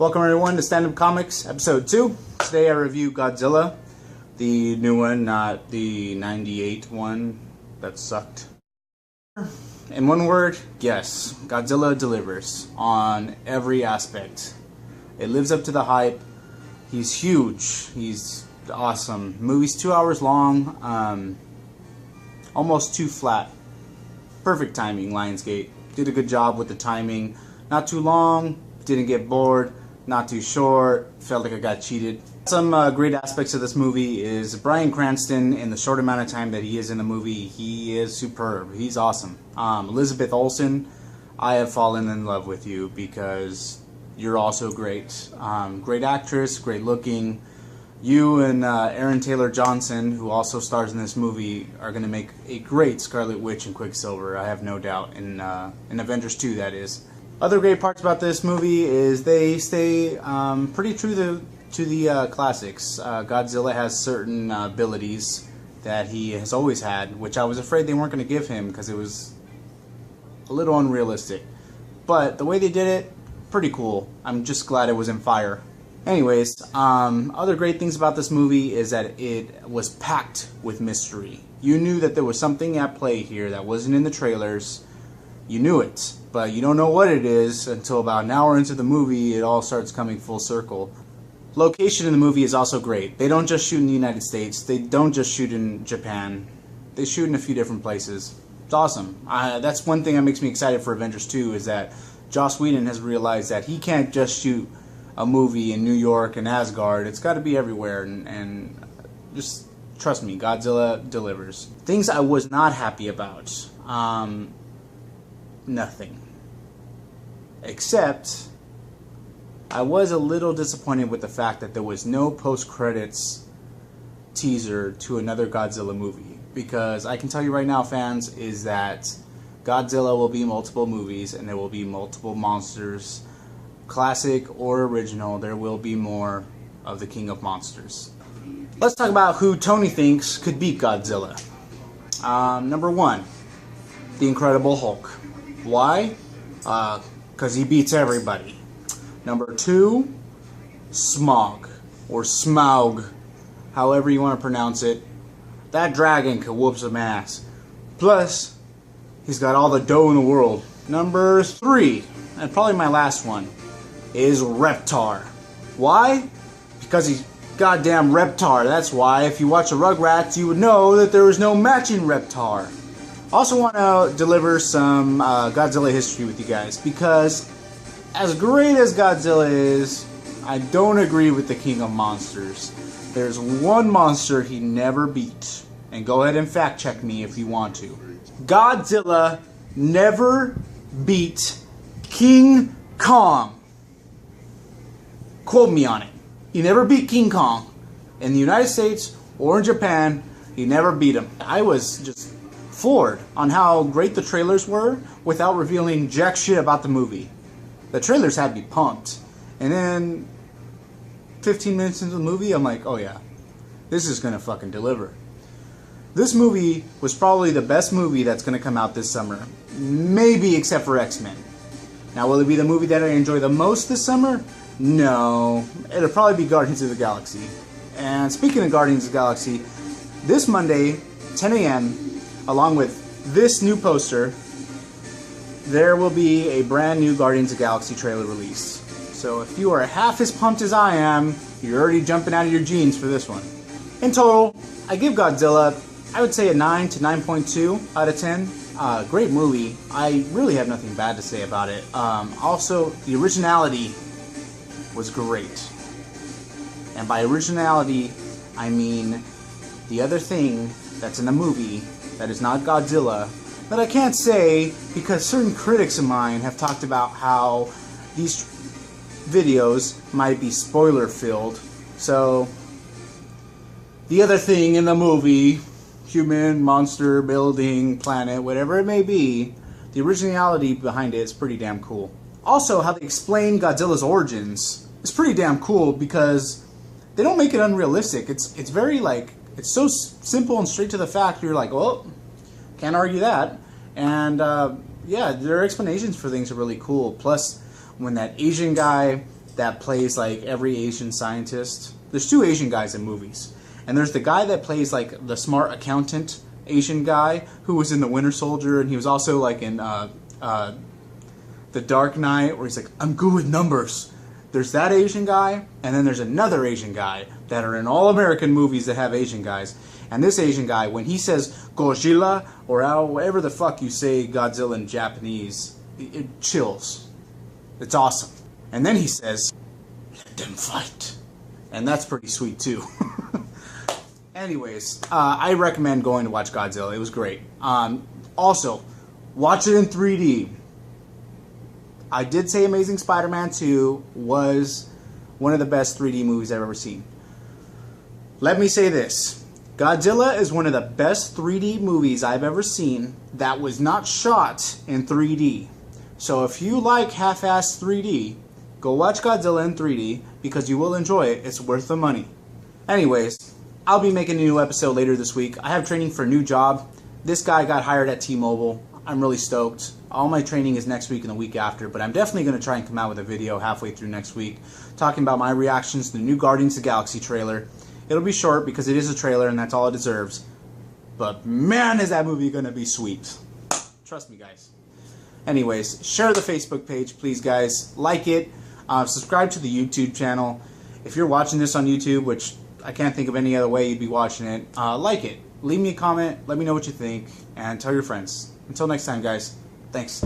Welcome everyone to Stand Up Comics, episode 2. Today I review Godzilla, the new one, not the 98 one that sucked. In one word, yes, Godzilla delivers on every aspect. It lives up to the hype. He's huge. He's awesome. The movie's 2 hours long, almost too flat. Perfect timing, Lionsgate. Did a good job with the timing. Not too long, didn't get bored. Not too short, felt like I got cheated. Some great aspects of this movie is Bryan Cranston. In the short amount of time that he is in the movie, he is superb. He's awesome. Elizabeth Olsen, I have fallen in love with you because you're also great. Great actress, great looking. You and Aaron Taylor Johnson, who also stars in this movie, are going to make a great Scarlet Witch and Quicksilver, I have no doubt, in Avengers 2, that is. Other great parts about this movie is they stay pretty true to the classics. Godzilla has certain abilities that he has always had, which I was afraid they weren't going to give him because it was a little unrealistic. But the way they did it, pretty cool. I'm just glad it was in fire. Anyways, other great things about this movie is that it was packed with mystery. You knew that there was something at play here that wasn't in the trailers. You knew it, but you don't know what it is until about an hour into the movie. It all starts coming full circle. Location in the movie is also great. They don't just shoot in the United States. They don't just shoot in Japan. They shoot in a few different places. It's awesome. That's one thing that makes me excited for Avengers 2 is that Joss Whedon has realized that he can't just shoot a movie in New York and Asgard. It's got to be everywhere, and just trust me, Godzilla delivers. Things I was not happy about. Nothing. Except, I was a little disappointed with the fact that there was no post-credits teaser to another Godzilla movie. Because I can tell you right now, fans, is that Godzilla will be multiple movies and there will be multiple monsters. Classic or original, there will be more of the King of Monsters. Let's talk about who Tony thinks could beat Godzilla. Number 1, the Incredible Hulk. Why? Because he beats everybody. Number 2, Smog, or Smaug, however you want to pronounce it. That dragon could whoop some ass. Plus, he's got all the dough in the world. Number 3, and probably my last one, is Reptar. Why? Because he's goddamn Reptar. That's why if you watch the Rugrats, you would know that there is no matching Reptar. Also want to deliver some Godzilla history with you guys, because as great as Godzilla is, I don't agree with the King of Monsters. There's one monster he never beat, and go ahead and fact check me if you want to. Godzilla never beat King Kong. Quote me on it. He never beat King Kong. In the United States or in Japan, he never beat him. I was just floored on how great the trailers were without revealing jack shit about the movie. The trailers had me pumped. And then 15 minutes into the movie, I'm like, oh yeah, this is gonna fucking deliver. This movie was probably the best movie that's gonna come out this summer. Maybe except for X-Men. Now, will it be the movie that I enjoy the most this summer? No. It'll probably be Guardians of the Galaxy. And speaking of Guardians of the Galaxy, this Monday, 10 a.m., along with this new poster, there will be a brand new Guardians of the Galaxy trailer released. So if you are half as pumped as I am, you're already jumping out of your jeans for this one. In total, I give Godzilla, I would say a 9 to 9.2 out of 10. Great movie. I really have nothing bad to say about it. Also, the originality was great. And by originality, I mean the other thing that's in a movie that is not Godzilla, that I can't say because certain critics of mine have talked about how these videos might be spoiler filled. So, the other thing in the movie, human, monster, building, planet, whatever it may be, the originality behind it is pretty damn cool. Also, how they explain Godzilla's origins is pretty damn cool because they don't make it unrealistic. It's very like, it's so simple and straight to the fact. You're like, well, can't argue that. And yeah, their explanations for things are really cool. Plus, when that Asian guy that plays like every Asian scientist. There's two Asian guys in movies. And there's the guy that plays like the smart accountant Asian guy who was in The Winter Soldier, and he was also like in The Dark Knight, where he's like, I'm good with numbers. There's that Asian guy, and then there's another Asian guy that are in all American movies that have Asian guys. And this Asian guy, when he says Godzilla, or however the fuck you say Godzilla in Japanese, it chills. It's awesome. And then he says, let them fight. And that's pretty sweet too. Anyways, I recommend going to watch Godzilla. It was great. Also, watch it in 3D. I did say Amazing Spider-Man 2 was one of the best 3D movies I've ever seen. Let me say this. Godzilla is one of the best 3D movies I've ever seen that was not shot in 3D. So if you like half-assed 3D, go watch Godzilla in 3D because you will enjoy it. It's worth the money. Anyways, I'll be making a new episode later this week. I have training for a new job. This guy got hired at T-Mobile. I'm really stoked. All my training is next week and the week after, but I'm definitely going to try and come out with a video halfway through next week talking about my reactions to the new Guardians of the Galaxy trailer. It'll be short because it is a trailer and that's all it deserves. But man, is that movie going to be sweet. Trust me, guys. Anyways, share the Facebook page, please, guys. Like it. Subscribe to the YouTube channel. If you're watching this on YouTube, which I can't think of any other way you'd be watching it, like it. Leave me a comment. Let me know what you think. And tell your friends. Until next time, guys. Thanks.